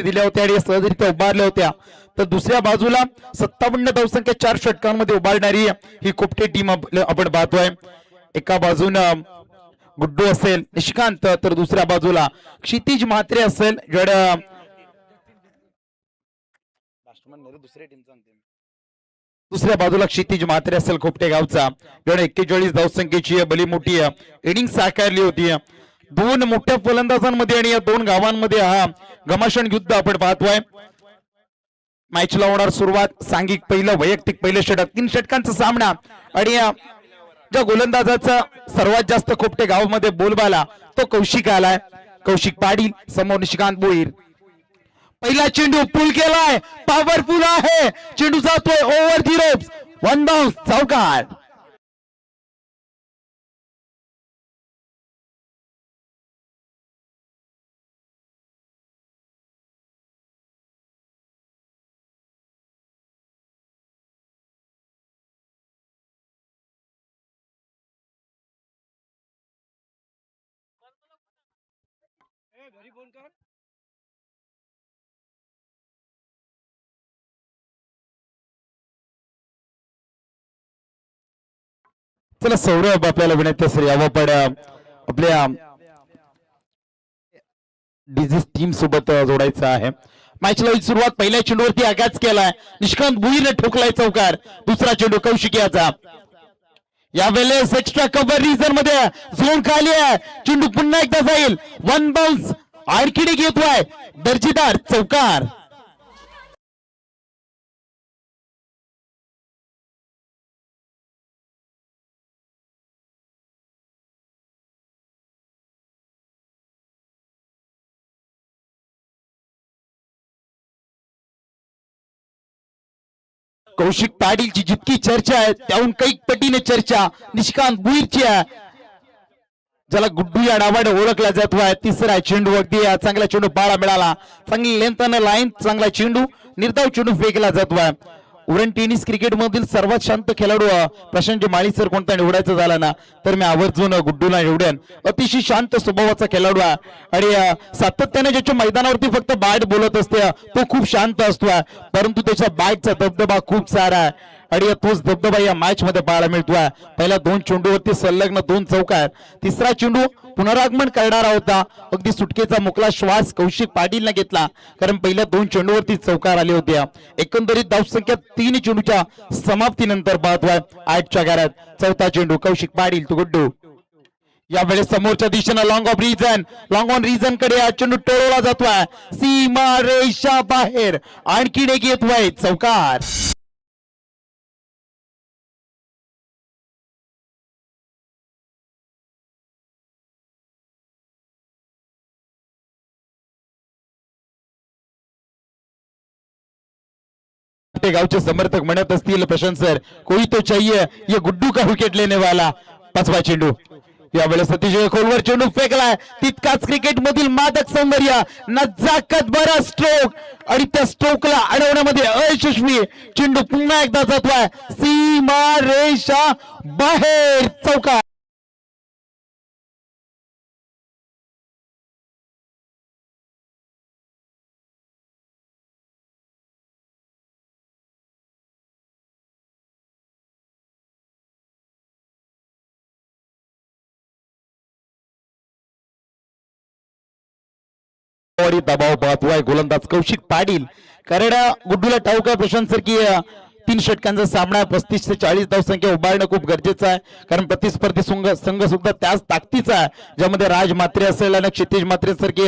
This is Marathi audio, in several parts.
दिल्या होत्या आणि सहजरित्या उभारल्या होत्या, तर दुसऱ्या बाजूला 57 धावसंख्या 4 षटकांमध्ये उभारणारी ही कोपटे टीम आपण पाहतोय. एका बाजूला गुड्डू असेल निशिकांत, तर दुसऱ्या बाजूला क्षितिज म्हात्रे असेल दुसऱ्या बाजूला क्षितिज म्हात्रे असेल खोपटे गावचा, ज्याने 41 धावसंख्येची भली मोठी इनिंग साकारली होती. दोन मोठ्या फलंदाजांमध्ये आणि या दोन गावांमध्ये हा घमासान युद्ध आपण पाहतोय. मॅचला होणार सुरुवात. सांघिक पहिलं, वैयक्तिक पहिलं षटक, 3 षटकांचा सामना. आणि ज्या गोलंदाजाचा सर्वात जास्त खोपटे गावामध्ये बोलबाला तो कौशिक आलाय. कौशिक पाटील समोर निशिकांत भोईर. पहिला चेंडू पुल केलाय, पॉवरफुल आहे चेंडू, जातोय ओव्हर दी रोप्स, वन बाउन्स, चौकार. चला सौरभ आपल्याला विनंती असेल यावं पण आपल्या डिझीज टीम सोबत जोडायचं आहे. मॅचला सुरुवात. पहिल्या चेंडूवरती आघात केलाय, निष्कांत भुईरने ठोकलाय चौकार. दुसरा चेंडू कौशिकियाचा. यावेळेस एक्स्ट्रा कव्हर रिजन मध्ये झोन खाली आहे, चेंडू पुन्हा एकदा जाईल, वन बाउन्स, आणखी घेतोय दर्जेदार चौकार. कौशिक पाटीलची जितकी चर्चा आहे त्याहून कैक पटीने चर्चा निशिकांत भुईरची आहे, ज्याला गुड्डू या नावाने ओळखला जातोय. तिसरा चेंडू अगदी चांगला चेंडू पाळा मिळाला, चांगली लेंथनं लाईन, चांगला चेंडू, निर्धाव चेंडू फेकला जातोय. उरण टेनिस क्रिकेट मधील सर्वात शांत खेळाडू प्रशांत माळी सर कोणता निवडायचं झाला ना तर मी आवर्जून गुड्डूला निवडेन. अतिशय शांत स्वभावाचा खेळाडू आहे आणि सातत्याने ज्याच्या मैदानावरती फक्त बॅट बोलत असते तो खूप शांत असतोय, परंतु त्याच्या बॅटचा दबदबा खूप सारा आहे आणि तोच दबदबा या मॅच मध्ये पाहायला मिळतोय. पहिल्या 2 चेंडूवरती सलग्न 2 चौकार. तिसरा चेंडू पुनरागमन करणारा होता, अगदी सुटकेचा मोकळा श्वास कौशिक पाटीलने घेतला, कारण पहिल्या 2 चेंडूवरती चौकार आले होते. एकंदरीत धावसंख्या 3 चेंडूच्या समाप्तीनंतर पाहतोय 8च्या घरात. चौथा चेंडू कौशिक पाटील तो गुड्डू. यावेळेस समोरच्या दिशेनं long off region, long on region कडे हा चेंडू टोळला जातोय, सीमा रेषा बाहेर, आणखी एक येतोय चौकार. गावचे समर्थक म्हणत असतील प्रशांत सर कोई तो चाहिए ये गुड्डू का विकेट लेने वाला. 5वा चेंडू. यावेळेस अतिशय खोलवर चेंडू फेकलाय, तितकाच क्रिकेट मधील मादक सौंदर्य, नजाकत भरा स्ट्रोक आणि त्या स्ट्रोकला अडवण्यामध्ये अयशस्वी. चेंडू पुन्हा एकदा जातोय सीमा रेषा बाहेर, चौकार. दबाव पाहतोय गोलंदाज कौशिक पाटील, कारण गुड्डूला ठाऊक आहे प्रशांत सर की 3 षटकांचा सामना 35 ते 40 धावसंख्या उभारणं खूप गरजेचं आहे, कारण प्रतिस्पर्धी संघ सुद्धा त्याच ताकदीचा आहे, ज्यामध्ये राज म्हात्रे असेल आणि क्षितिज म्हात्रे सारखे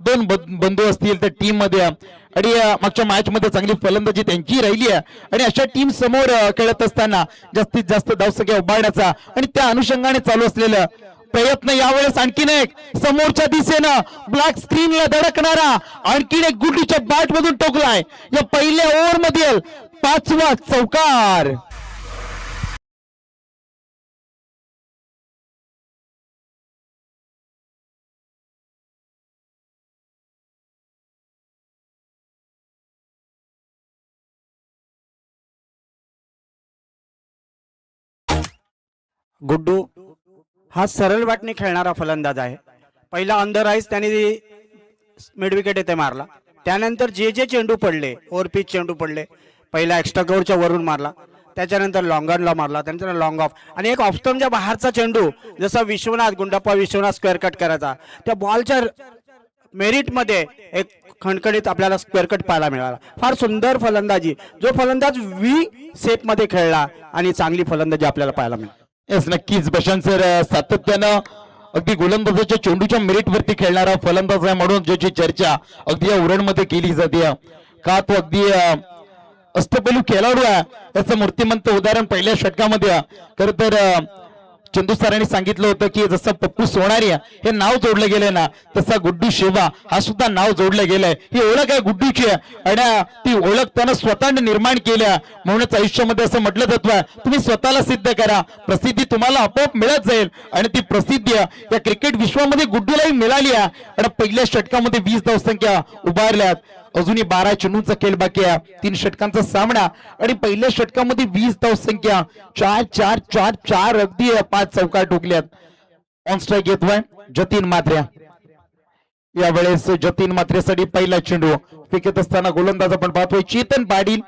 2 बंधू असतील त्या टीम मध्ये. आणि मागच्या मॅच मध्ये चांगली फलंदाजी त्यांची राहिली आहे आणि अशा टीम समोर खेळत असताना जास्तीत जास्त धावसंख्या उभारण्याचा आणि त्या अनुषंगाने चालू असलेलं प्रयत्न. यावेळेस आणखीन एक समोरच्या दिशेनं ब्लॅक स्क्रीनला धडकणारा आणखीन एक गुड्डूच्या बॅट मधून टोकलाय. या पहिल्या ओव्हर मधील 5वा चौकार. गुड्डू हा सरळ वाटणे खेळणारा फलंदाज आहे. पहिला ऑन द राईस त्याने मिड विकेट येथे मारला, त्यानंतर जे चेंडू पडले ओव्हरपिच चेंडू पडले, पहिला एक्स्ट्रा कव्हरच्या वरून मारला, त्याच्यानंतर लॉंगरला मारला, त्यानंतर लॉंग ऑफ आणि एक ऑफस्टमच्या बाहेरचा चेंडू जसा गुंडाप्पा विश्वनाथ स्क्वेअर कट करायचा, त्या बॉलच्या मेरिटमध्ये एक खणखणीत आपल्याला स्क्वेअर कट पाहायला मिळाला. फार सुंदर फलंदाजी, जो फलंदाज व्ही शेपमध्ये खेळला आणि चांगली फलंदाजी आपल्याला पाहायला मिळाली. येस, नक्कीच बशान सर सातत्यानं अगदी गोलंदाजाच्या चेंडूच्या मेरिट वरती खेळणारा फलंदाज आहे म्हणून ज्याची चर्चा अगदी या उरणमध्ये केली जाते. का तो अगदी अष्टपैलू खेळाडू आहे याचं मूर्तिमंत उदाहरण पहिल्या षटकामध्ये खर तर चंदू सरांनी सांगितलं होतं की जसं पप्पू सोनारी हे नाव जोडलं गेलंय ना, तसा गुड्डू शेवा हा सुद्धा नाव जोडलं गेलंय. ही ओळख आहे गुड्डूची आणि ती ओळख त्यानं स्वतःने निर्माण केल्या. म्हणूनच आयुष्यामध्ये असं म्हटलं जातं तुम्ही स्वतःला सिद्ध करा, प्रसिद्धी तुम्हाला आपोआप मिळत जाईल. आणि ती प्रसिद्धी या क्रिकेट विश्वामध्ये गुड्डूलाही मिळाली आहे. आणि पहिल्या षटकामध्ये 20 धावसंख्या उभारल्यात, अजूनही 12 चेंडूंचा खेळ बाकी आहे, 3 षटकांचा सामना आणि पहिल्या षटकामध्ये 20 धावसंख्या, 4-4-4-4 अगदी 5 चौकार ठोकल्यात. ऑन स्ट्राईक येतोय जतीन मात्र्या. यावेळेस जतीन मात्रेसाठी पहिला चेंडू फेकत असताना गोलंदाज आपण पाहतोय चेतन पाटील.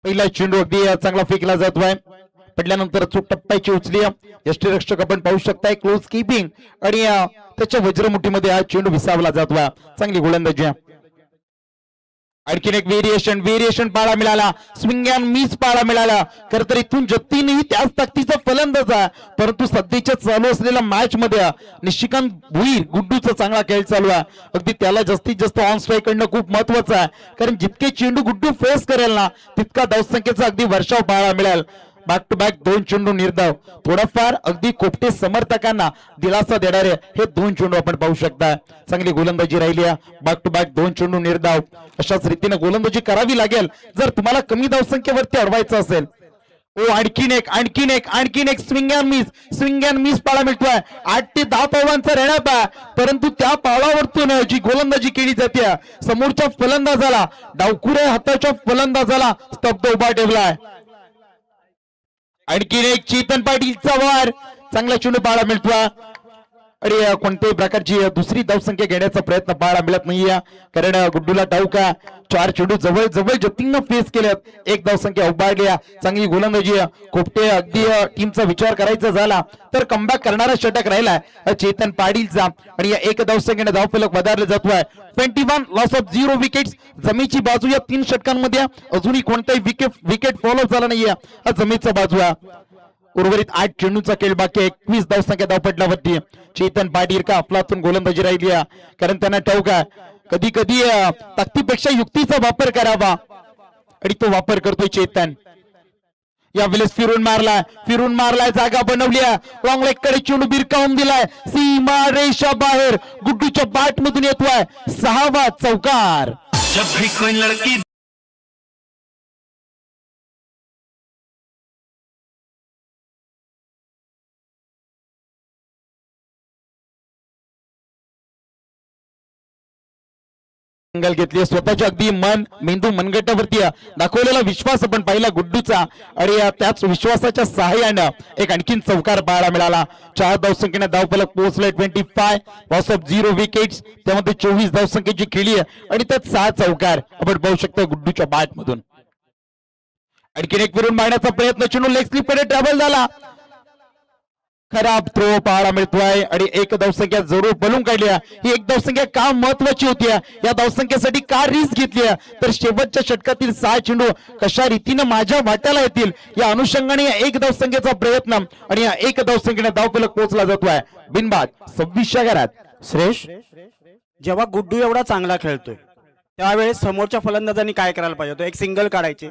पहिला चेंडू अगदी चांगला फेकला जातोय, पडल्यानंतर चूक टप्प्याची उचली. यष्टीरक्षक आपण पाहू शकताय क्लोज कीपिंग आणि त्याच्या वज्रमुठीमध्ये हा चेंडू विसावला जातोय. चांगली गोलंदाजी. आणखीन एक व्हेरिएशन पाहायला मिळाला, स्विंग अँड मिस पाहायला मिळाला. खरं तर इथून जतीनही त्याच ताकदीचा फलंदाज आहे, परंतु सध्याच्या चालू असलेल्या मॅच मध्ये निशिकांत भुईर गुड्डूचा चांगला खेळ चालू आहे. अगदी त्याला जास्तीत जास्त ऑन स्ट्राईक करणं खूप महत्वाचं आहे, कारण जितके चेंडू गुड्डू फेस करेल ना तितका धावसंख्येचा अगदी वर्षाव पाहायला मिळेल. बॅक टू बॅक 2 चेंडू निर्धाव, थोडाफार अगदी कोपटे समर्थकांना दिलासा देणारे हे 2 चेंडू आपण पाहू शकता. चांगली गोलंदाजी राहिली आहे. बॅक टू बॅक 2 चेंडू निर्धाव. अशाच रीतीने गोलंदाजी करावी लागेल जर तुम्हाला कमी धावसंख्येवरती अडवायचं असेल. आणखीन एक स्विंग अँड मिस पाहायला मिळतोय. 8 ते 10 पावलांचा रेणाप आहे, परंतु त्या पावलावरतून जी गोलंदाजी केली जाते समोरच्या फलंदाजाला, डावखुऱ्या हाताच्या फलंदाजाला स्तब्ध उभा ठेवलाय. आणखीन एक चेतन पाटीलचा वार, चांगला चेंडू पाहायला मिळतोय आणि कोणत्याही प्रकारची दुसरी धावसंख्या घेण्याचा प्रयत्न पाहायला मिळत नाहीये, कारण गुड्डूला ठाऊक आहे 4 चेंडू जवळ जतीननं फेस केल्यात, 1 धावसंख्या उभारली. चांगली गोलंदाजी. कोपटे अगदी टीमचा विचार करायचा झाला तर कमबॅक करणारा षटक राहिलाय चेतन पाटीलचा आणि या 1 धावसंख्येने धावफलक वधारला जातोय. 21 लॉस ऑफ 0 विकेट्स. जमीची बाजू या 3 षटकांमध्ये अजूनही कोणताही विकेट फॉलो झाला नाहीये. हा जमीचा बाजू आहे. उर्वरित 8 चेंडूचा खेळ बाकी, 21 धावसंख्या धावपटलावरती. चेतन पाटील का अफलातून गोलंदाजी राहिली आहे, कारण त्यांना ठाऊक आहे कधी कधी ताकदीपेक्षा युक्तीचा वापर करावा आणि तो वापर करतोय चेतन. यावेळेस फिरून मारलाय, जागा बनवली आहे, लॉंग लेग कडे चेंडू बिरकावून दिलाय, सीमा रेषा बाहेर, गुड्डूच्या बॅट मधून येतोय 6वा चौकार. जब भी कोई लड़की अँगल घेतली, स्वतःच्या अगदी मन मेंदू मनगटावरती दाखवलेला विश्वास आपण पाहिला गुड्डूचा आणि त्याच विश्वासाच्या सहाय्यानं एक आणखीन चौकार पाहायला मिळाला. 4 धावसंख्येने धावफलक पोहोचले. 25 लॉस ऑफ 0 विकेट्स, त्यामध्ये 24 धावसंख्येची खेळी आणि त्यात 6 चौकार आपण पाहू शकतो गुड्डूच्या बॅट मधून. आणखीन एक फिरून मारण्याचा प्रयत्न, चेंडू लेग स्लिप कडे ट्रॅव्हल झाला, खराब थ्रो पाहायला मिळतोय आणि 1 धावसंख्या जरूर बलून काढली. ही 1 धावसंख्या का महत्वाची होती, या धावसंख्येसाठी का रिस्क घेतली, तर शेवटच्या षटकातील 6 चेंडू कशा रीतीने माझ्या वाट्याला येतील या अनुषंगाने 1 धावसंख्येचा प्रयत्न आणि या 1 धावसंख्येने धावफलक पोहोचला जातोय. बिनबाद 26 घरात. श्रेष, जेव्हा गुड्डू एवढा चांगला खेळतोय त्यावेळेस समोरच्या फलंदाजांनी काय करायला पाहिजे होतं, एक सिंगल काढायचे,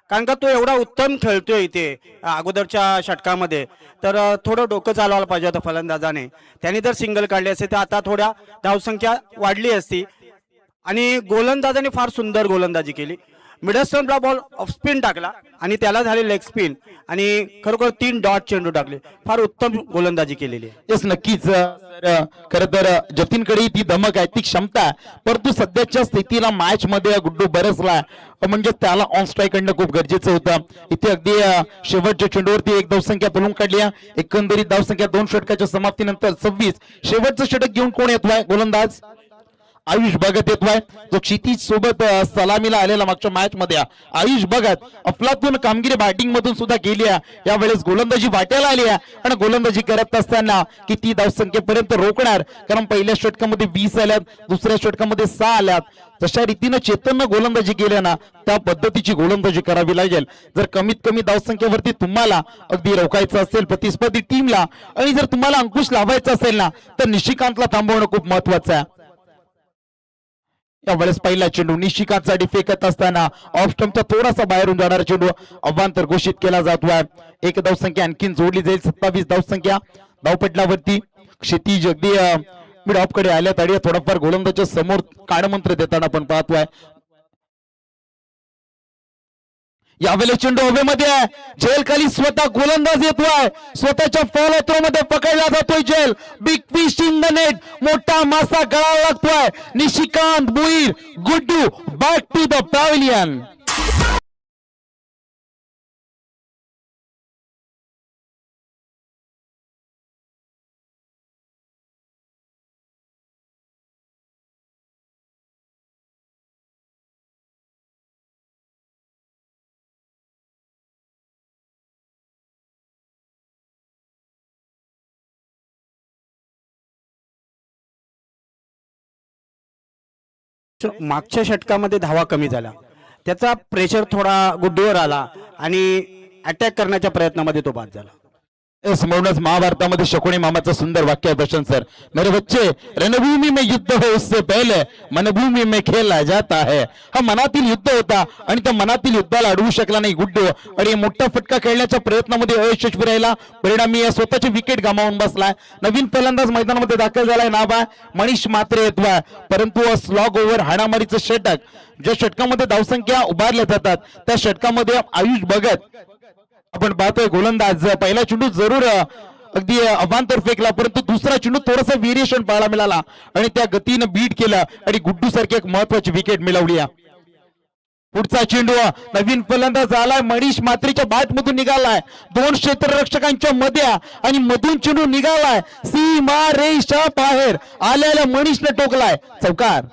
कारण का तो एवढा उत्तम खेळतोय इथे अगोदरच्या षटकामध्ये, तर थोडं डोकं चालवायला पाहिजे होतं फलंदाजाने. त्यांनी जर सिंगल काढली असते तर आता थोड्या धावसंख्या वाढली असती. आणि गोलंदाजाने फार सुंदर गोलंदाजी केली. मिडस्टोनला बॉल ऑफ स्पिन टाकला आणि त्याला झाले लेग स्पिन आणि खरोखर 3 डॉट चेंडू टाकले. फार उत्तम गोलंदाजी केलेली आहे. येस, नक्कीच. खरं तर जतीनकडे ती धमक आहे, ती क्षमता, परंतु सध्याच्या स्थितीला मॅच मध्ये गुड्डू बरसला म्हणजे त्याला ऑन स्ट्राईक करणं खूप गरजेचं होतं. इथे अगदी शेवटच्या चेंडूवरती 1 धावसंख्या पळून काढली. एकंदरीत धावसंख्या 2 षटकाच्या समाप्तीनंतर 26. शेवटचं षटक घेऊन कोण येतोय गोलंदाज आयुष भगत येतोय जो क्षितिज सोबत सलामीला आलेला मागच्या मॅच मध्ये आयुष भगत अफलातून कामगिरी बॅटिंग मधून सुद्धा केली आहे यावेळेस गोलंदाजी वाट्याला आली आहे आणि गोलंदाजी करत असताना किती धावसंख्येपर्यंत रोखणार कारण पहिल्या षटकामध्ये 20 आल्यात दुसऱ्या षटकामध्ये 6 आल्यात जशा रीतीने चेतननं गोलंदाजी केल्या ना त्या पद्धतीची गोलंदाजी करावी लागेल जर कमीत कमी धावसंख्येवरती तुम्हाला अगदी रोखायचं असेल प्रतिस्पर्धी टीमला आणि जर तुम्हाला अंकुश लावायचा असेल ना तर निशिकांतला थांबवणं खूप महत्वाचं आहे यावेळेस पहिला चेंडू निशिकांतसाठी फेकत असताना ऑफ स्टंपच्या थोडासा बाहेरून जाणारा चेंडू अवांतर घोषित केला जातोय एक धावसंख्या आणखीन जोडली जाईल 27 धावसंख्या धावपटलावरती क्षितिज अगदी मिड ऑफ कडे आल्यात आणि थोडाफार गोलंदाजच्या समोर कानमंत्र देताना आपण पाहतोय यावेळेस चेंडू हवेमध्ये आहे झेल खाली स्वतः गोलंदाज येतोय स्वतःच्या फॉलो थ्रो मध्ये पकडला जातोय झेल big fish in the net मोठा मासा गळाला लागतोय Nishikant Bhuir Guddu back to the pavilion मागच्या षटकामध्ये धावा कमी झाला त्याचा प्रेशर थोडा गुड्डूवर आला आणि अटॅक करण्याच्या प्रयत्नामध्ये तो बाद झाला म्हणूनच महाभारतामध्ये शकुनी मामाचं सुंदर वाक्य आहे दर्शन सर मेरे बच्चे रणभूमी में युद्ध हो उससे पहले मनभूमी में खेला जाता है हा मनातील युद्ध होता आणि त्या मनातील युद्धाला अडवू शकला नाही गुड्डू आणि मोठा फटका खेळण्याच्या प्रयत्नामध्ये अयशस्वी राहिला परिणामी स्वतःची विकेट गमावून बसलाय नवीन फलंदाज मैदानामध्ये दाखल झालाय नाव आहे मनीष मात्रे येतोय परंतु स्लॉग ओव्हर हाणामारीचं षटक ज्या षटकामध्ये धावसंख्या उभारल्या जातात त्या षटकामध्ये आयुष भगत आपण पाहतोय गोलंदाज पहिला चेंडू जरूर अगदी अवांतर फेकला परंतु दुसरा चेंडू थोडासा व्हेरिएशन पाहायला मिळाला आणि त्या गतीनं बीट केलं आणि गुड्डू सारखी एक महत्वाची विकेट मिळवली पुढचा चेंडू नवीन फलंदाज आलाय मनीष मात्रेच्या बॅट मधून निघालाय दोन क्षेत्ररक्षकांच्या मध्ये आणि मधून चेंडू निघालाय सीमा रेषा बाहेर आलेल्या मनीषने टोकलाय चौकार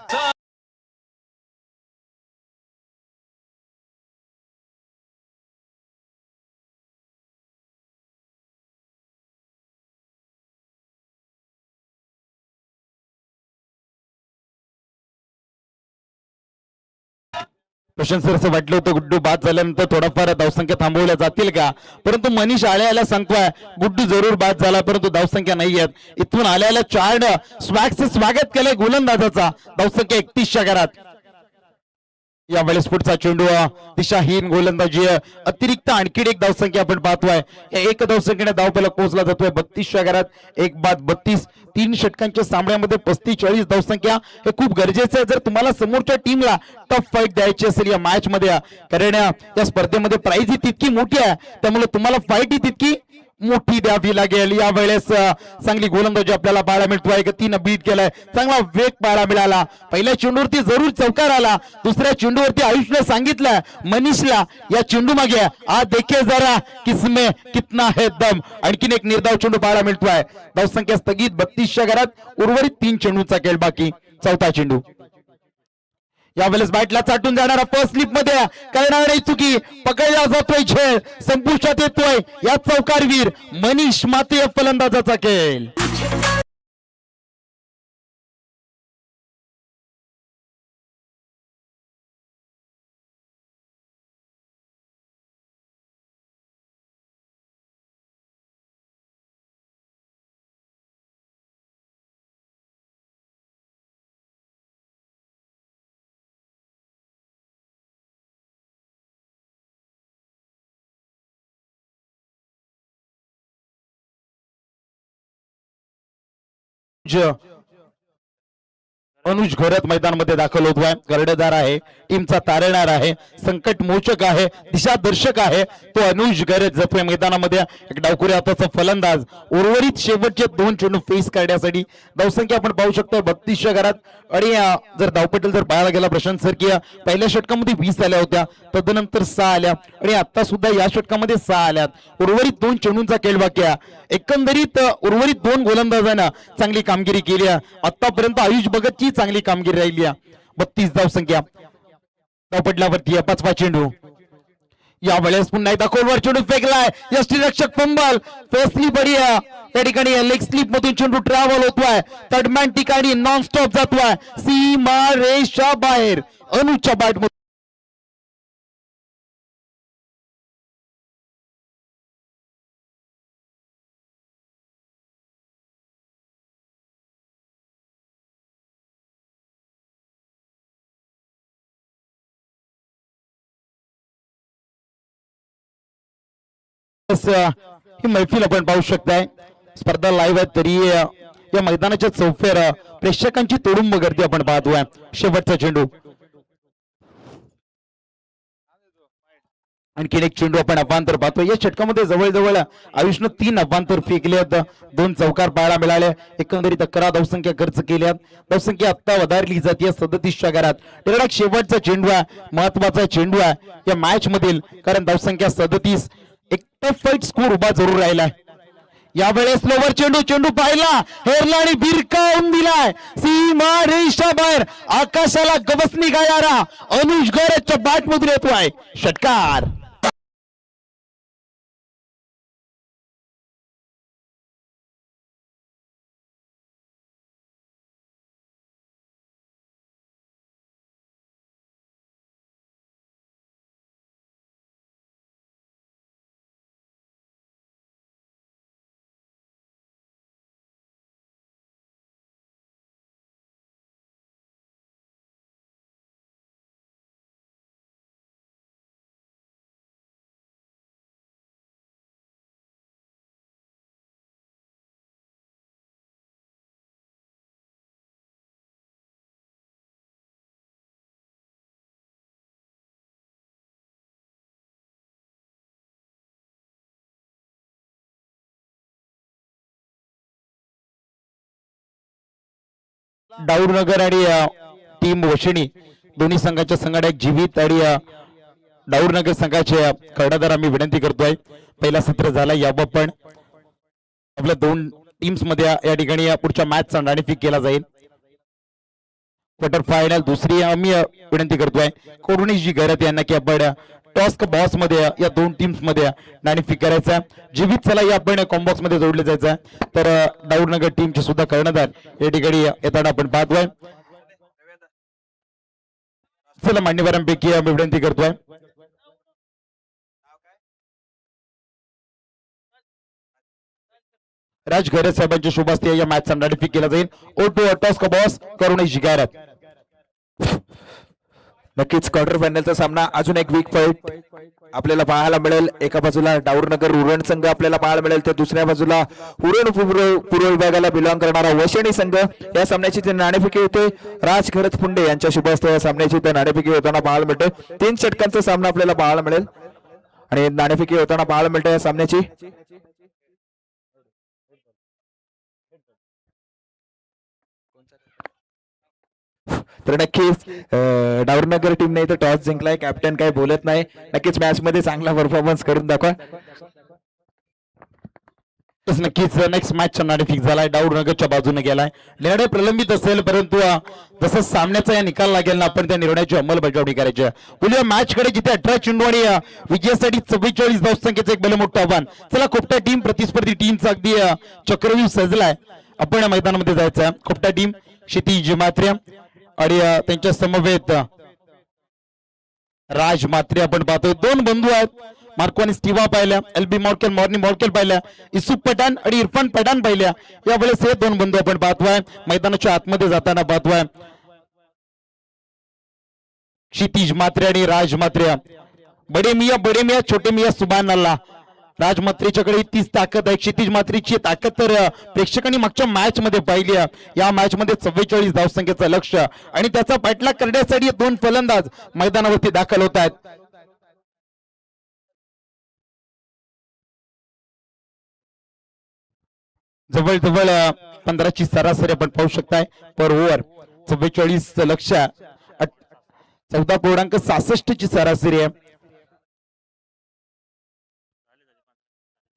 प्रशांत सर असं वाटलं होतं गुड्डू बाद झाल्यानंतर थोडाफार धावसंख्या थांबवल्या जातील का परंतु मनीष आल्या सांगतोय गुड्डू जरूर बाद झाला परंतु धावसंख्या नाही आहेत इथून आल्या 4 स्वॅगचं स्वागत केलंय गोलंदाजाचा धावसंख्या 31च्या घरात यावेळेस पुढचा चेंडू दिशाहीन गोलंदाजी अतिरिक्त आणखी एक धावसंख्या आपण पाहतोय एक धावसंख्येने धावफलक पोहोचला जातोय 32च्या घरात एक बाद 32 3 षटकांच्या सामन्यामध्ये 35-40 धावसंख्या हे खूप गरजेचं आहे जर तुम्हाला समोरच्या टीमला टफ फाईट द्यायची असेल या मॅच मध्ये कारण या स्पर्धेमध्ये प्राइज ही तितकी मोठी आहे त्यामुळे तुम्हाला फाईट ही तितकी मोठी द्यावी लागेल यावेळेस चांगली गोलंदाजी आपल्याला पाहायला मिळतोय गतीनं बीट केलाय चांगला वेग पाहायला मिळाला पहिल्या चेंडूवरती जरूर चौकार आला दुसऱ्या चेंडूवरती आयुषने सांगितलं मनीषला या चेंडू मागे आज देखे जरा किसमे कितना है दम आणखीन एक निर्धाव चेंडू पाहायला मिळतोय धावसंख्या स्थगित 32च्या घरात उर्वरित 3 चेंडूचा खेळ बाकी चौथा चेंडू यावेळेस बॅटला चाटून जाणारा फर्स्ट स्लिप मध्ये करणार नाही चुकी पकडला जातोय झेल संपुष्टात येतोय या चौकारवीर मनीष मात्रे फलंदाजाचा खेळ अनुज घोरत मैदानामध्ये दाखल होतोय कर्णधार आहे टीमचा तारणहार आहे संकट मोचक आहे दिशादर्शक आहे तो अनुज घोरत जातोय मैदानामध्ये एक डावखुरी हाताचा फलंदाज उर्वरित शेवटचे 2 चेंडू फेस करण्यासाठी धावसंख्या आपण पाहू शकतो 32च्या घरात आणि जर धावपटल जर पाहायला गेला प्रशांत सर की पहिल्या षटकामध्ये 20 आल्या होत्या तदनंतर 6 आल्या आणि आता सुद्धा या षटकामध्ये 6 आल्यात उर्वरित 2 चेंडूंचा खेळ बाकी आहे एकंदरीत उर्वरित दोन गोलंदाजांना चांगली कामगिरी केली आहे. आतापर्यंत आयुष भगतची चांगली कामगिरी राहिली आहे. 32 धावसंख्या. धावपटलावरती 5 चेंडू. यावेळेस पुन्हा एकदा खोलवर चेंडू फेकलाय. यष्टीरक्षक फंबल. फेसली बढिया या ठिकाणी लेग स्लिप मधून चेंडू ट्रॅव्हल होतोय. तडमॅन ठिकाणी नॉन स्टॉप जातोय सीमा रेषा बाहेर. अनुजच्या बॅट मध्ये ही मैफिल आपण पाहू शकताय. स्पर्धा लाईव्ह आहे तरी या मैदानाच्या चौफेर प्रेक्षकांची तोडुंब गर्दी आपण पाहतोय. शेवटचा चेंडू. आणखीन एक चेंडू आपण अवांतर पाहतोय. या षटकामध्ये जवळजवळ आयुषनं 3 अवांतर फेकले आहेत. 2 चौकार पाहायला मिळाले. एकंदरीत 11 धावसंख्या खर्च केल्या. धावसंख्या आता वधारली जाते 37च्या घरात. निर्णायक शेवटचा चेंडू आहे. महत्वाचा चेंडू आहे या मॅच मधील, कारण धावसंख्या 37. एक टफ फाईट स्कोर उभा जरूर राहिलाय. यावेळेस लोवर चेंडू पाहिला, हेरला आणि भिरकावून दिलाय सीमा रेषा बाहेर. आकाशाला गवसणी गाणारा अनुज गौरच्या बॅट मधून येतोय षटकार. डाऊरनगर आणि टीम वशिणी दोन्ही संघाच्या संघाडक जीवित आणि डाऊरनगर संघाचे कर्णधार आम्ही विनंती करतोय. पहिला सत्र झाला, याबाबत पण आपल्या 2 टीम्स मध्ये या ठिकाणी पुढच्या मॅचचा नाणेफेक केला जाईल. क्वार्टर फायनल दुसरी आम्ही विनंती करतोय कोरुणेश जी गैरत यांना की आपण टॉस बॉक्स मध्ये या 2 टीम्स मध्ये नाणेफेक करायचा. जीवित चला या आपण कॉम्बॉक्स मध्ये जोडले जायचं. तर डाऊरनगर टीमचे सुद्धा कर्णधार या ठिकाणी येताना आपण पाहतोय. चला मान्यवरांपैकी आम्ही विनंती करतोय राज गैरत साहेबांच्या शुभ हस्ते या मॅचचा नाणेफेक केला जाईल. ओटो टॉस बॉस करुणेश जी गैरत. नक्कीच क्वार्टर फायनलचा सामना अजून एक वीक फाईट आपल्याला पाहायला मिळेल. एका बाजूला डाऊरनगर उरण संघ आपल्याला पाहायला मिळेल, तर दुसऱ्या बाजूला उरण पूर्व विभागाला बिलॉंग करणारा वशिणी संघ. या सामन्याची ते नाणेफेकी होते. राज खरत पुंडे यांच्या शुभ हस्ते या सामन्याची ते नाणेफेकी होताना पाहायला मिळते. 3 षटकांचा सामना आपल्याला पाहायला मिळेल आणि नाणेफेकी होताना पाहायला मिळते या सामन्याची. तर नक्कीच डाऊरनगर टीमने इथे टॉस जिंकलाय. कॅप्टन काही बोलत नाही. नक्कीच मॅच मध्ये चांगला परफॉर्मन्स करून दाखवा. नक्कीच नेक्स्ट मॅचचा नाणेफेक झालाय. डाऊरनगरच्या बाजूने गेलाय. निर्णय प्रलंबित असेल, परंतु जसं सामन्याचा या निकाल लागेल ना आपण त्या निर्णयाची अंमलबजावणी करायची. बोलूया मॅच कडे, जिथे 18 चेंडू आणि विजयासाठी 44 धावसंख्येचं एक भलं मोठं आव्हान. चला खोपटा टीम प्रतिस्पर्धी टीमचा अगदी चक्रव्यूह सजलाय. आपण या मैदानामध्ये जायचं. खोपटा टीम क्षितिज म्हात्रे आणि त्यांच्या समवेत राज म्हात्रे आपण पाहतोय. 2 बंधू आहेत. मार्को आणि स्टीवा पाहिल्या, एलबी मॉर्केल मॉर्नी मॉर्केल पाहिल्या, इसूफ पठाण आणि इरफान पठाण पाहिल्या. यावेळेस हे 2 बंधू आपण पाहतोय मैदानाच्या आतमध्ये जाताना पाहतोय. क्षितिज म्हात्रे आणि राज म्हात्रे. बडे मिया छोटे मिया सुभान अल्लाह. राज म्हात्रेच्याकडे तीच ताकद आहे. क्षितिज म्हात्रेची ताकद तर प्रेक्षकांनी मागच्या मॅच मध्ये पाहिली. या मॅच मध्ये 44 धावसंख्येचं लक्ष्य आणि त्याचा पाठलाग करण्यासाठी 2 फलंदाज मैदानावरती दाखल होत आहेत. जवळजवळ 15ची सरासरी आपण पाहू शकताय पर ओव्हर. 44 लक्ष्य, 14.66 ची सरासरी आहे.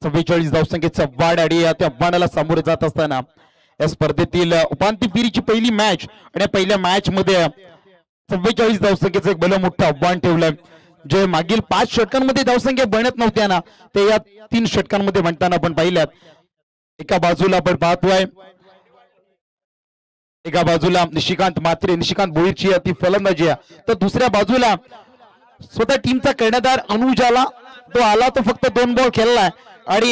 44 धावसंख्येचा वाढ आणि त्या आव्हानाला सामोरे जात असताना या स्पर्धेतील उपांत्य फेरीची पहिली मॅच आणि या पहिल्या मॅच मध्ये 44 धावसंख्येचं एक भलं मोठं आव्हान ठेवलंय. जे मागील 5 षटकांमध्ये धावसंख्या बनत नव्हत्या ना, ते या 3 षटकांमध्ये बनताना आपण पाहिल्यात. एका बाजूला आपण पाहतोय, एका बाजूला निशिकांत मात्रे, निशिकांत भोईरची ती फलंदाजी आहे, तर दुसऱ्या बाजूला स्वतः टीमचा कर्णधार अनुजाला तो आला तो फक्त 2 बॉल खेळलाय आणि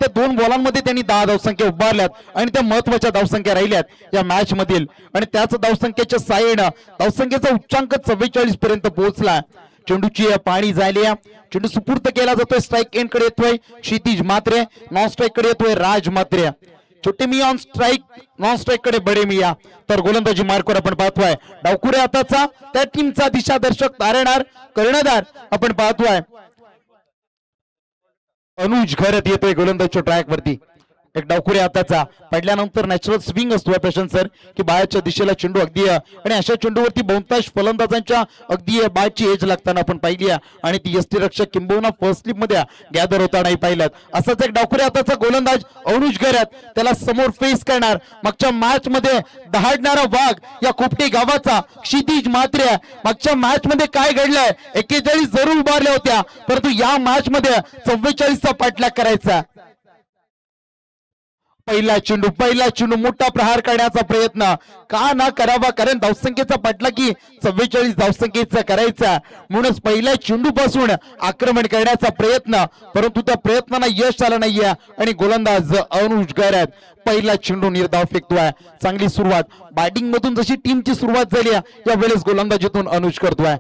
त्या 2 बॉलांमध्ये त्यांनी 10 धावसंख्या उभारल्यात आणि त्या महत्वाच्या धावसंख्या राहिल्यात या मॅच मधील. आणि त्याच धावसंख्येच्या साहाय्यानं धावसंख्येचा उच्चांक 44 पर्यंत पोहोचला. चेंडूची पाणी झाली, चेंडू सुपूर्त केला जातोय. स्ट्राईक एंड कडे येतोय क्षितिज मात्रे, नॉन स्ट्राईक कडे येतोय राज मात्रे. छोटे मिया ऑन स्ट्राईक, नॉन स्ट्राईक कडे बडे मिया. तर गोलंदाजी मार्कवर आपण पाहतोय डावखुऱ्या हाताचा त्या टीमचा दिशादर्शक तारणहार कर्णधार आपण पाहतोय अनुज घरत येतोय गोलंदाजच्या ट्रॅक वरती. एक डावखुऱ्या हाताचा पडल्यानंतर नॅचरल स्विंग असतो प्रशांत सर, की बाळाच्या दिशेला चेंडू अगदी आणि अशा चेंडूवरती बहुतांश फलंदाजांच्या अगदी बाळची एज लागताना आपण पाहिली आणि ती यष्टीरक्षक किंबहुना फर्स्ट स्लिप मध्ये गॅदर होतानाही पाहिल्यात. असाच एक डावखुऱ्या हाताचा गोलंदाज अनुज घरत त्याला समोर फेस करणार. मागच्या मॅच मध्ये दहाडणारा वाघ या कोपटे गावाचा क्षितिज मात्रे. मागच्या मॅच मध्ये काय घडलंय, 41 जरूर उभारल्या होत्या, परंतु या मॅच मध्ये 44 चा पाठलाग करायचा. पहिला चेंडू मोठा प्रहार करण्याचा प्रयत्न का ना करावा, कारण धावसंख्येचा पाठला की 44 धावसंख्येचा करायचा म्हणूनच पहिल्या चेंडू पासून आक्रमण करण्याचा प्रयत्न, परंतु त्या प्रयत्नाला यश आलं नाहीये आणि गोलंदाज अनुज घरत पहिला चेंडू निर्धाव फेकतोय. चांगली सुरुवात बॅटिंग मधून जशी टीमची सुरुवात झाली या वेळेस गोलंदाजीतून अनुज करतोय.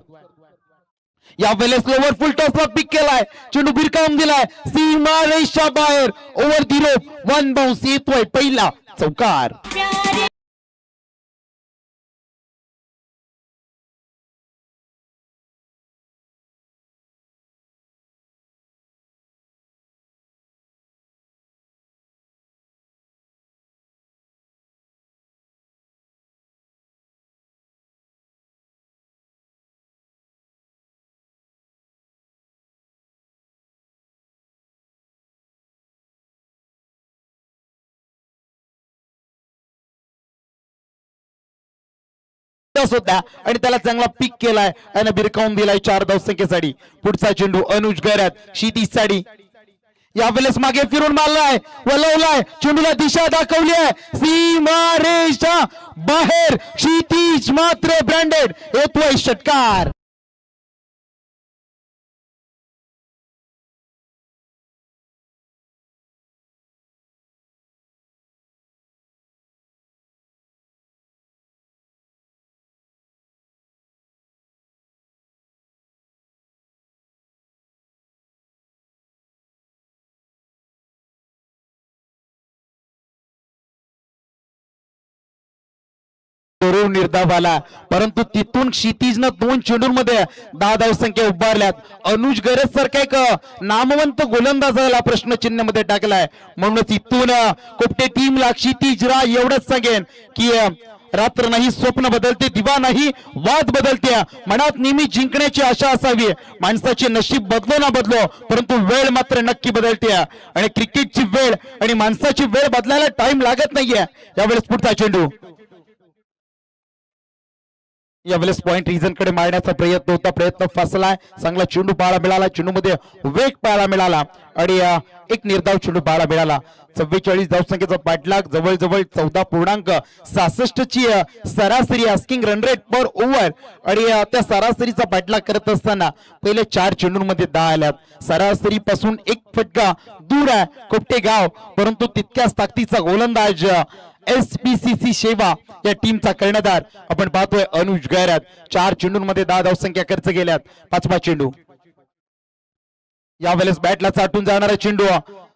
या वेळेस लोवर फुल टॉसला पिक केलाय, चेंडू भिरकावून दिलाय सीमा रेषा बाहेर. ओव्हर दी रोप, 1 बाउन्स येतोय पहिला चौकार. होता आणि त्याला चांगला पिक केलाय आणि भिरकावून दिलाय 4 धावसंख्येसाठी. पुढचा चेंडू अनुज घरत क्षितिज साठी. यावेळेस मागे फिरून मारलाय, वलवलाय, चेंडूला दिशा दाखवली आहे सीमा रेषा बाहेर. क्षितिज मात्र ब्रँडेड येतोय षटकार. निर्धाव आला, परंतु तिथून क्षितिजनं 2 चेंडूंमध्ये 10 धावसंख्या उभारल्यात. अनुज घरत सारखा एक नामवंत गोलंदाजाला प्रश्नचिन्ह मध्ये टाकलाय. म्हणूनच इथून कोपटे टीमला क्षितिज एवढंच सांगेन की रात्र नाही स्वप्न बदलते, दिवा नाही वाद बदलते. मनात नेहमी जिंकण्याची आशा असावी. माणसाचे नशीब बदलो ना बदलो, परंतु वेळ मात्र नक्की बदलते आणि क्रिकेटची वेळ आणि माणसाची वेळ बदलायला टाइम लागत नाहीये. यावेळेस पुढचा चेंडू यावेळेस पॉइंट रिझन कडे मारण्याचा प्रयत्न होता, प्रयत्न फसलाय. चांगला चेंडू पाहायला मिळाला, चेंडू मध्ये वेग पाहायला मिळाला आणि एक निर्धाव चेंडू पाहायला मिळाला. 44 धावसंख्येचा पाठलाग, जवळजवळ 14.66 ची सरासरी आस्किंग रन रेट पर ओव्हर आणि त्या सरासरीचा पाठलाग करत असताना पहिले 4 चेंडूंमध्ये 10 आल्यात. सरासरी पासून एक फटका दूर आहे कोपटे गाव, परंतु तितक्याच ताकदीचा गोलंदाज SPCC सेवा या टीमचा कर्णधार आपण पाहतोय अनुज घरत. 4 चेंडूंमध्ये 10 धावसंख्या खर्च केल्यात. 5वा चेंडू यावेळेस बॅटला चाटून जाणारा चेंडू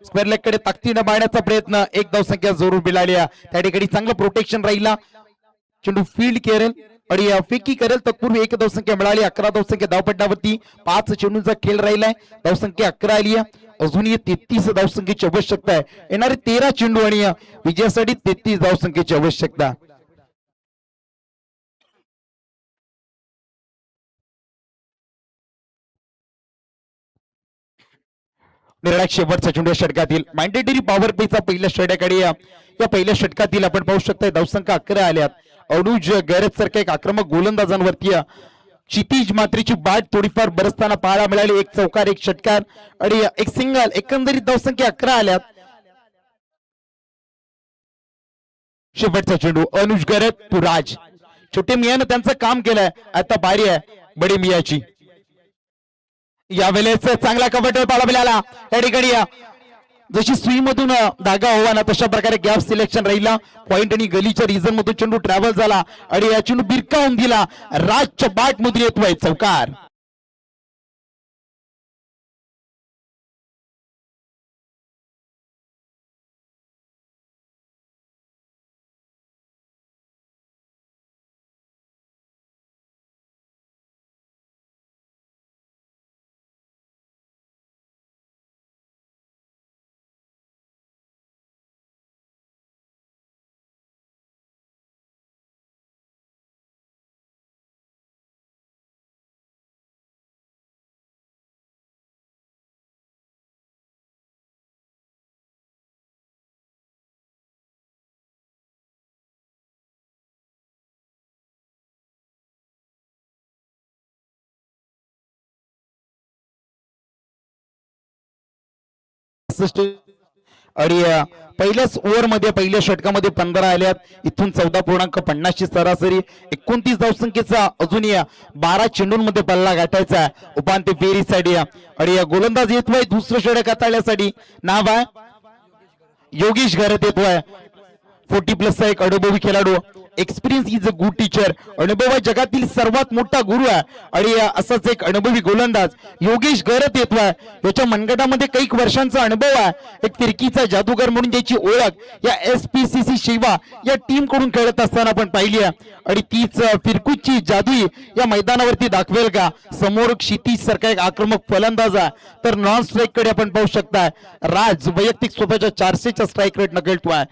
स्क्वेअर लेग कडे ताकदीने मारण्याचा प्रयत्न, 1 धावसंख्या जरूर मिळाली. त्या ठिकाणी चांगलं प्रोटेक्शन राहिला. चेंडू फील्ड करेल आणि फेकी करेल, तत्पूर्वी 1 धावसंख्या मिळाली. 11 धावसंख्या धावपट्टावरती 5 चेंडूंचा खेळ राहिलाय. धावसंख्या 11 आली आहे. अजूनही 33 धावसंख्येची आवश्यकता आहे. येणारे 13 चेंडू आणि विजयासाठी 33 धावसंख्येची आवश्यकता. निर्णायक शेवटचा चेंडू षटकातील मॅन्डेटरी पॉवर प्लेचा पहिल्या षटकाकडे या पहिल्या षटकातील आपण पाहू शकता धावसंख्या 11 आल्यात अनुज गैरत सारख्या एक आक्रमक गोलंदाजांवरती क्षितिज मात्रेची बाट थोडीफार बरसताना पाहायला मिळाली. एक चौकार, एक षटकार आणि एक सिंगल, एकंदरीत धावसंख्या 11 आल्यात. शेवटचा चेंडू अनुज गैरत टू राज. छोटे मियानं त्यांचं काम केलंय, आता बारी आहे बडे मियाची. यावेळेस चांगला कबड्डी पाहायला मिळाला. या ठिकाणी जशी सुई मधून धागा हवा ना तशा प्रकारे गॅप सिलेक्शन राहिला. पॉइंट आणि गलीच्या रिझन मधून चेंडू ट्रॅव्हल झाला आणि या चेंडू बिरकावून दिला. राजच्या बाट मधून येतोय चौकार. आणि पहिल्याच ओव्हर मध्ये पहिल्या षटकामध्ये 15 आल्यात. इथून 14.50 ची सरासरी. 29 धावसंख्येचा अजून 12 चेंडूंमध्ये पल्ला गाठायचा उपांत्य फेरीसाठी. आणि गोलंदाज येतोय दुसरं षटक हाताळण्यासाठी. नाव आहे योगेश गैरत येतोय. 40+ एक अनुभवी खेळाडू. Experience is a good teacher. अनुभव हा जगातील सर्वात मोठा गुरु आहे आणि असाच एक अनुभवी गोलंदाज योगेश गैरत येतोय. याच्या मनगटामध्ये काही वर्षांचा अनुभव आहे. एक फिरकीचा जादूगर म्हणून ज्याची ओळख या SPCC शिवा या टीम कडून खेळत असताना आपण पाहिली आहे. आणि तीच फिरकूची जादू या मैदानावरती दाखवेल का? समोर क्षितिज सारखा एक आक्रमक फलंदाज आहे, तर नॉन स्ट्राईक कडे आपण पाहू शकता राज वैयक्तिक स्वतःच्या 400च्या स्ट्राईक रेट न खेळतोय.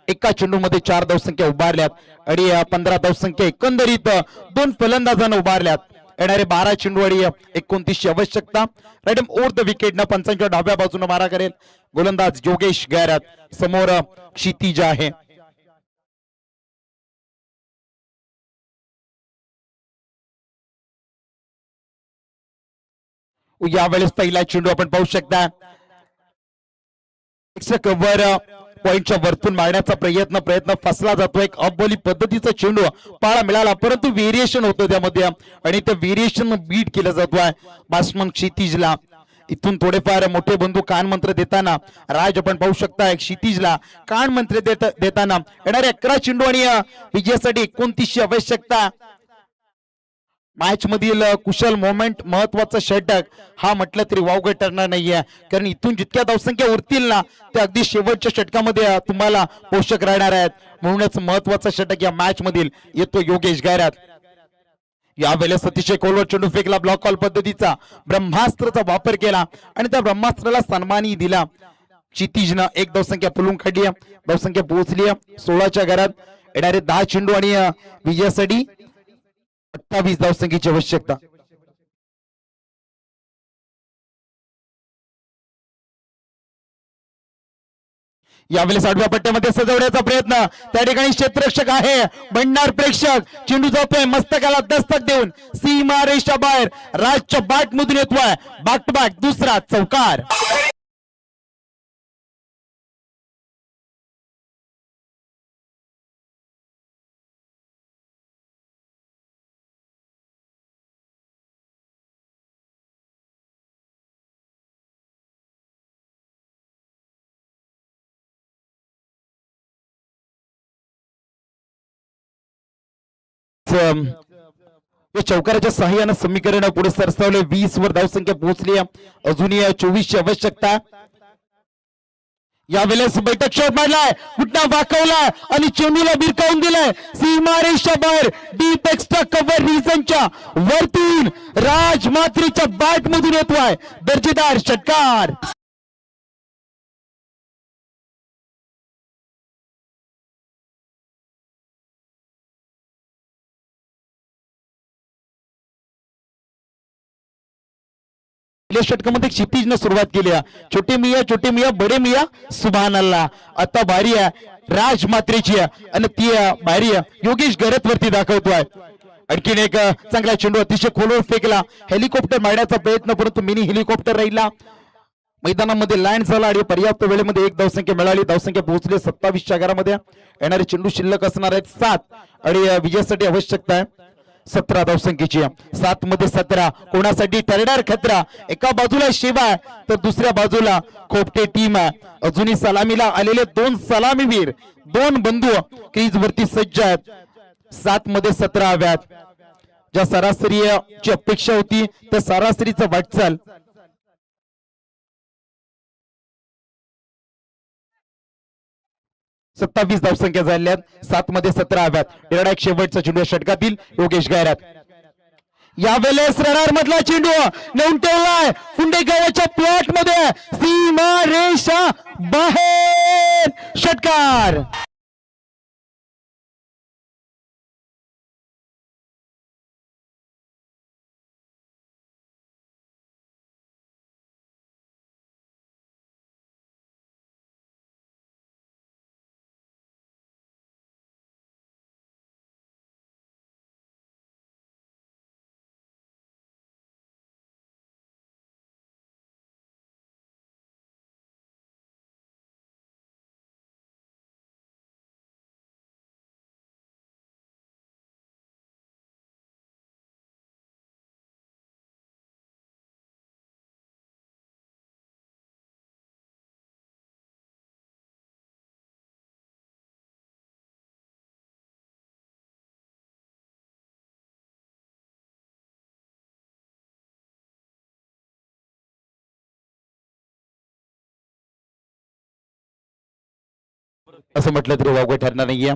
एका चेंडूमध्ये 4 धावसंख्या उभारल्यात आणि 15 धावसंख्या एकंदरीत 2 फलंदाजांना उभारल्यात. येणारे 12 चेंडू आणि 29 ची आवश्यकता. राईट ओव्हर द विकेट न पंचांच्या डाव्या बाजूने मारा करेल गोलंदाज योगेश गैरत. समोर क्षितिज आहे. यावेळेस पहिला चेंडू आपण पाहू शकता कव्हर पॉइंटच्या वरतून मारण्याचा प्रयत्न फसला जातो. एक अपबॉली पद्धतीचा चेंडू पाहायला मिळाला, परंतु व्हेरिएशन होतं त्यामध्ये आणि त्या व्हेरिएशन बीट केलं जातोय बॅट्समन क्षितिजला. इथून थोडेफार मोठे बंधू कान मंत्र देताना राज आपण पाहू शकता क्षितिजला कान मंत्र देताना. येणारे 11 चेंडू आणि विजयासाठी 29 ची आवश्यकता. मॅच मधील कुशल मोमेंट महत्वाचा षटक हा म्हटलं तरी वावगं ठरणार नाहीये, कारण इथून जितक्या धावसंख्या उरतील ना त्या अगदी शेवटच्या षटकामध्ये तुम्हाला पोषक राहणार आहेत. म्हणूनच महत्वाचा षटक या मॅच मधील येतो योगेश गैरत. यावेळेस अतिशय खोलवर चेंडू फेकला. ब्लॉक कॉल पद्धतीचा ब्रह्मास्त्राचा वापर केला आणि त्या ब्रह्मास्त्राला सन्मानही दिला. क्षितिजनं 1 धावसंख्या पुलून काढली. धावसंख्या पोहोचली 16च्या घरात. येणारे 10 चेंडू आणि विजयासाठी 28 धावसंख्येची आवश्यकता. यावेळेस आडव्या पट्ट्यामध्ये सजवण्याचा प्रयत्न. त्या ठिकाणी क्षेत्ररक्षक आहे भंडार प्रेक्षक. चेंडू जातोय मस्तकाला दस्तक देऊन सीमा रेषा बाहेर. राजच्या बॅट मधून येतोय बॅक टू बॅक दुसरा चौकार. या चौकाराच्या सहाय्याने समीकरण पुढे सरसावले. 20 वर धावसंख्या पोहोचली. अजूनही 24 ची आवश्यकता. यावेळेस बैठक शॉट मारलाय, घुटना वाकवलाय आणि चेंडूला बिरकावून दिलाय सीमारेषा बाहेर. डीप एक्स्ट्रा कव्हर रिजनच्या वरतून राज मात्रेच्या बॅट मधून येतोय दर्जेदार षटकार. पहिल्या षटकामध्ये क्षितिजनं सुरुवात केली आहे. छोटे मिया बडे मिया सुभान अल्लाह. आता बारी आहे राज मात्रेची आहे आणि ती बारी योगेश गरत वरती दाखवतोय. आणखीन एक चांगला चेंडू अतिशय खोलवर फेकला. हेलिकॉप्टर मारण्याचा प्रयत्न परंतु मिनी हेलिकॉप्टर राहिला. मैदानामध्ये लँड झाला आणि पर्याप्त वेळेमध्ये एक धावसंख्या मिळाली. धावसंख्या पोहोचली 27 च्या आघारामध्ये. येणारे चेंडू शिल्लक असणार आहेत 7 आणि विजयासाठी आवश्यकता आहे 17 धावसंख्येची. 7 मध्ये 17 कोणासाठी ठरणार खतरा. एका बाजूला शिवा आहे तर दुसऱ्या बाजूला खोपटे टीम आहे. अजूनही सलामीला आलेले 2 सलामीवीर 2 बंधू क्रीज वरती सज्ज आहेत. 7 मध्ये 17 व्यात ज्या सरासरीची अपेक्षा होती त्या सरासरीचं वाटचाल 27 धावसंख्या झाल्यात. 7 मध्ये 17 व्यात. निर्णायक शेवटचा चेंडू षटकातील योगेश गायरात. यावेळेस रडार मधला चेंडू नेऊन ठेवलाय फुंडे गावाच्या प्लॉट मध्ये. सीमा रेषा बाहेर. षटकार. असं म्हटलं तरी वावगं ठरणार नाहीये.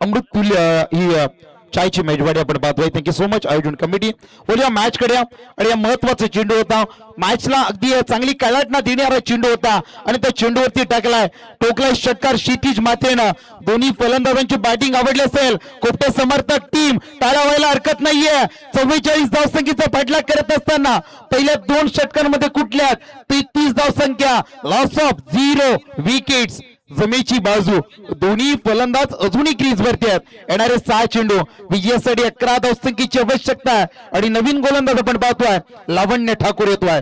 अमृततुल्य ही चायची मेजवानी आपण पाहतोय. थँक्यू सो मच आयोजन कमिटी. बोलूया मॅच कडे आणि या महत्वाचा चेंडू होता. मॅचला अगदी चांगली कलाटना देणारा चेंडू होता आणि त्या चेंडूवरती टाकलाय टोकलाय षटकार क्षितिज मात्रेनं. दोन्ही फलंदाजांची बॅटिंग आवडली असेल. कोपटे समर्थक टीम टाळ्या व्हायला हरकत नाहीये. 44 धावसंख्येचा पाठलाग करत असताना पहिल्या 2 षटकांमध्ये कुठल्यात 33 धावसंख्या. Loss of 0 wickets. जमेची बाजू दोन्ही फलंदाज अजूनही क्रीज वरती आहेत. येणारे 6 चेंडू विजयासाठी 11 धावसंख्येची आवश्यकता आहे आणि नवीन गोलंदाज आपण पाहतोय लावण्य ठाकूर येतोय.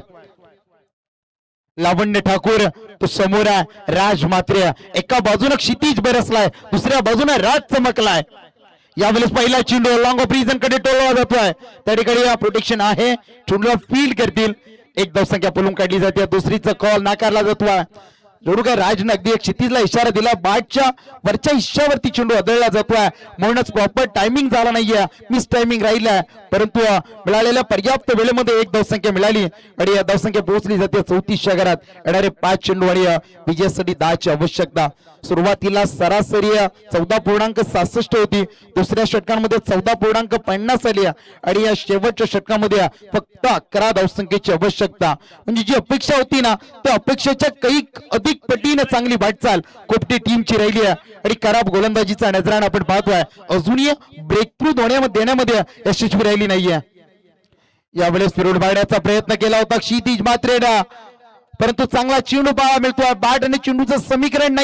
लावण्य ठाकूर तो समोर आहे राज मात्रे. एका बाजूने क्षितिज बरसलाय दुसऱ्या बाजूने राज चमकलाय. यावेळेस पहिला चेंडू लॉंग ऑफ रिजन कडे टोलला जातोय. त्या ठिकाणी प्रोटेक्शन आहे. चेंडूला फील्ड करतील. एक धावसंख्या पळून काढली जाते. दुसरीचा कॉल नाकारला जातोय. जरूर काय राजने अगदी एक क्षितिजला इशारा दिला. बॅटच्या वरच्या हिश्श्यावरती चेंडू आदळला जातोय म्हणूनच प्रॉपर टायमिंग झाला नाहीये. मिस टायमिंग राहिलाय परंतु मिळालेल्या पर्याप्त वेळेमध्ये एक धावसंख्या मिळाली आणि या धावसंख्या पोहोचली जाते 34 च्या घरात. येणारे 5 चेंडू आणि विजयासाठी 10 ची आवश्यकता. सुरुवातीला सरासरी 14.66 होती. दुसऱ्या षटकांमध्ये 14.50 आली आणि या शेवटच्या षटकामध्ये फक्त 11 धावसंख्येची आवश्यकता. म्हणजे जी अपेक्षा होती ना त्या अपेक्षेच्या काही अधिक पटीने चांगली वाटचाल कोपटे टीमची राहिली आहे आणि खराब गोलंदाजीचा नजराणा आपण पाहतोय. अजूनही ब्रेक थ्रू देण्यामध्ये यशस्वी राहिली नाहीये. यावेळेस फिरोड मारण्याचा प्रयत्न केला होता क्षितिज मात्रेनं परंतु चांगला चेंडू पाहायला मिळतोय. बॅट आणि चेंडूचं समीकरण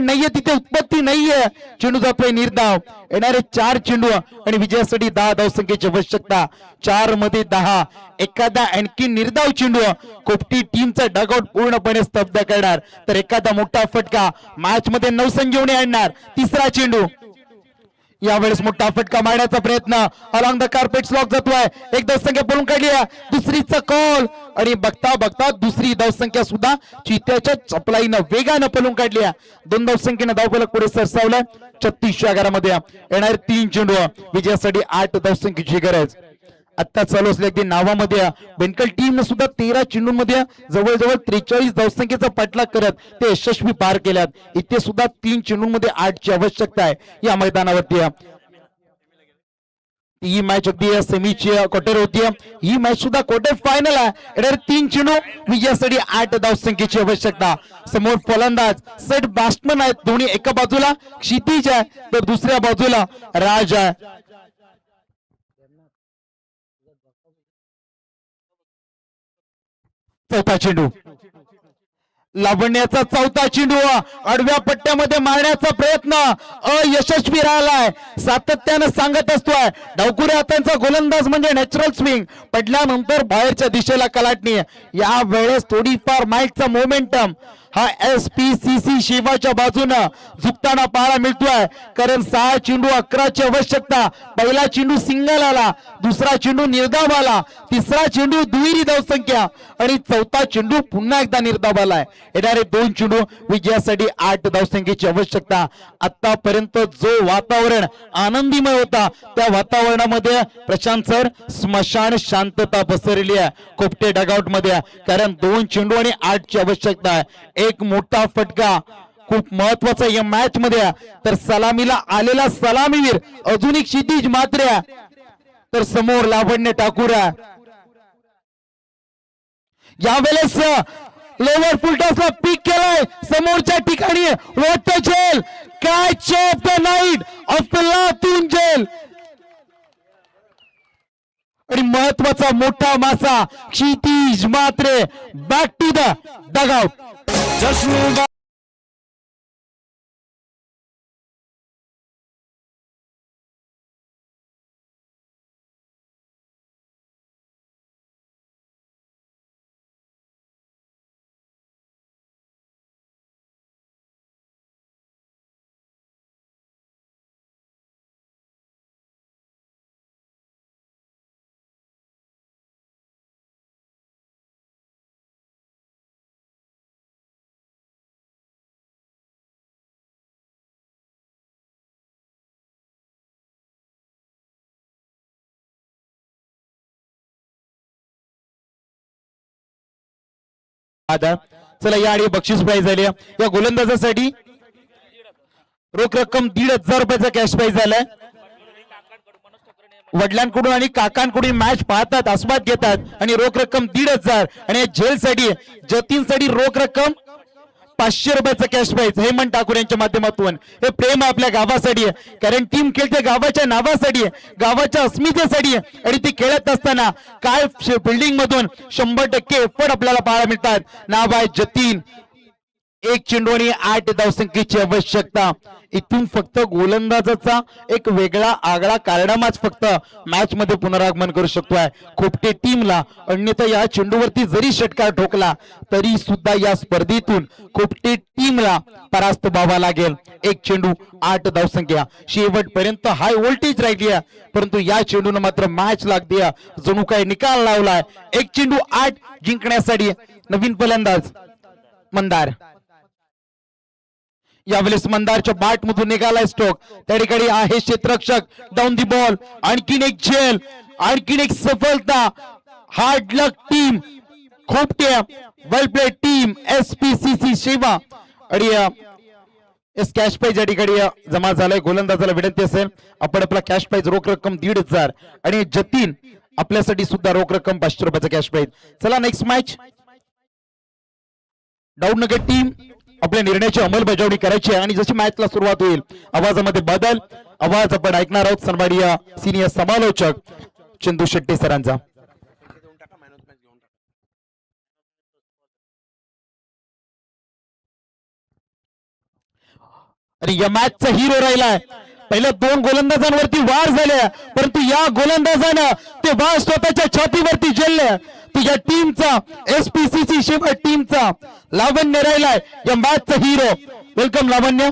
नाहीये तिथे उत्पत्ती नाहीये. चेंडू जातोय निर्धाव. येणारे 4 चेंडू आणि विजयासाठी 10 धावसंख्येची आवश्यकता. 4 मध्ये 10. एखादा आणखी निर्धाव चेंडू कोपटी टीमचा डगआउट पूर्णपणे स्तब्ध करणार तर एखादा मोठा फटका मॅच मध्ये नवसंजीवनी आणणार. तिसरा चेंडू यावेळेस मोठा फटका मारण्याचा प्रयत्न अलॉंग द कार्पेट स्लॉक जातोय. एक धावसंख्या पळून काढली. दुसरीचा कॉल आणि बघता बघता दुसरी धावसंख्या सुद्धा चित्याच्या चपलाईनं वेगानं पळून काढली. 2 धावसंख्येनं धावफलक पुढे सरसावलाय 36 च्या आघारामध्ये. येणारे 3 चेंडू विजयासाठी 8 धावसंख्येची गरज. आता चालू असल्या अगदी नावामध्ये बेनकल टीम सुद्धा 13 चेंडूंमध्ये जवळजवळ 43 धावसंख्येचा पाठलाग करत ते यशस्वी पार केल्यात. इथे सुद्धा 3 चेंडूंमध्ये 8 ची आवश्यकता आहे या मैदानावरती. ही मॅच अगदी सेमीची क्वार्टर होती. ही मॅच सुद्धा क्वार्टर फायनल आहे. 3 चेंडू विजयासाठी 8 धावसंख्येची आवश्यकता. समोर फलंदाज सेट बॅट्समन आहेत. दोन्ही एका बाजूला क्षितिज आहे तर दुसऱ्या बाजूला राज आहे. चौथा चेंडू लावण्याचा चौथा चेंडू आडव्या पट्ट्यामध्ये मारण्याचा प्रयत्न अयशस्वी राहिलाय. सातत्यानं सांगत असतोय डावखुऱ्या हातांचा गोलंदाज म्हणजे नॅचरल स्विंग, पडल्यानंतर बाहेरच्या दिशेला कलाटणी. या वेळेस थोडीफार माईकचा मोमेंटम हा SPCC शिवाच्या बाजूनं झुकताना पाहायला मिळतोय. कारण 6 चेंडू 11ची आवश्यकता. पहिला चेंडू सिंगल आला, दुसरा चेंडू निर्धाव आला, तिसरा चेंडू दुहेरी धावसंख्या आणि चौथा चेंडू पुन्हा एकदा निर्धाव आलाय. येणारे 2 चेंडू विजयासाठी 8 धावसंख्येची आवश्यकता. आतापर्यंत जो वातावरण आनंदीमय होता त्या वातावरणामध्ये प्रशांत सर स्मशान शांतता पसरली आहे कोपटे डगआउट मध्ये. कारण 2 चेंडू आणि 8ची आवश्यकता आहे. एक मोठा फटका खूप महत्वाचा या मॅच मध्ये. तर सलामीला आलेला सलामीवीर अजून एक क्षितिज मात्र्या, तर समोर लावण्य ठाकूर. यावेळेस लोवर फुलटॉसला पिक केलाय समोरच्या ठिकाणी. What a jail, catch of the night of Latur jail. आणि महत्वाचा मोठा मासा Kshitij Matre back to the dugout. चला या आणि बक्षीस प्राइज झाली. या गोलंदाजासाठी रोख रक्कम 1,500 रुपयाचा कॅश प्राइज झालाय. वडिलांकडून आणि काकांकडून मॅच पाहतात, आस्वाद घेतात आणि रोख रक्कम 1,500. आणि जेलसाठी जतीनसाठी रोख रक्कम 500 रुपयाचा कॅश प्राइज. हेमंत ठाकूर यांच्या माध्यमातून हे प्रेम आपल्या गावासाठी, कारण टीम खेळते गावाच्या नावासाठी, गावाच्या अस्मितेसाठी. आणि ती खेळत असताना काय बिल्डिंग मधून 100% एफर्ट आपल्याला पाहायला मिळतात. नाव आहे जतीन. 1 चेंडू आणि 8 धावसंख्येची आवश्यकता. इथून फक्त गोलंदाजाचा एक वेगळा आगळा कारनामाच फक्त मॅच मध्ये पुनरागमन करू शकतोय खोपटे टीमला. अन्यथा या चेंडूवरती जरी षटकार ठोकला तरी सुद्धा या स्पर्धेतून खोपटे टीमला परास्त व्हावा लागेल. 1 चेंडू 8 धावसंख्या. शेवटपर्यंत हाय व्होल्टेज राहिली आहे, परंतु या चेंडूने मात्र मॅच लागली आहे, जणू काही निकाल लावलाय. 1 चेंडू 8 जिंकण्यासाठी नवीन फलंदाज मंदार. यावेळेस मंदारच्या बॅट मधून निघालाय स्ट्रोक. त्या ठिकाणी आहे क्षेत्ररक्षक डाऊन दी बॉल. आणखीन एक झेल, आणखीन एक सफलता. हार्ड लक टीम खोपटे, वेल प्लेड टीम SPCC शिवा. आणि इस कॅश प्राइज या ठिकाणी जमा झालाय. गोलंदाजाला विनंती असेल आपण आपला कॅश प्राइज रोख रक्कम 1,500 आणि जतीन आपल्यासाठी सुद्धा रोख रक्कम 500 रुपयाचा कॅश प्राइज. चला नेक्स्ट मॅच. डाऊननगर टीम आपल्या निर्णयाची अंमलबजावणी करायची आहे. आणि जशी मॅचला सुरुवात होईल आवाजामध्ये बदल. आवाज आपण ऐकणार आहोत सन्माननीय सिनियर समालोचक चंदू शेट्टी सरांचा. आणि या मॅचचा हिरो राहिलाय. पहिल्या 2 गोलंदाजांवरती वार झाले, परंतु या गोलंदाजानं ते वार स्वतःच्या छातीवरती झेलले. तुझ्या टीमचा SPCC शिवाय टीमचा लावण्य राहिलाय या मॅचचा हिरो. वेलकम लावण्य.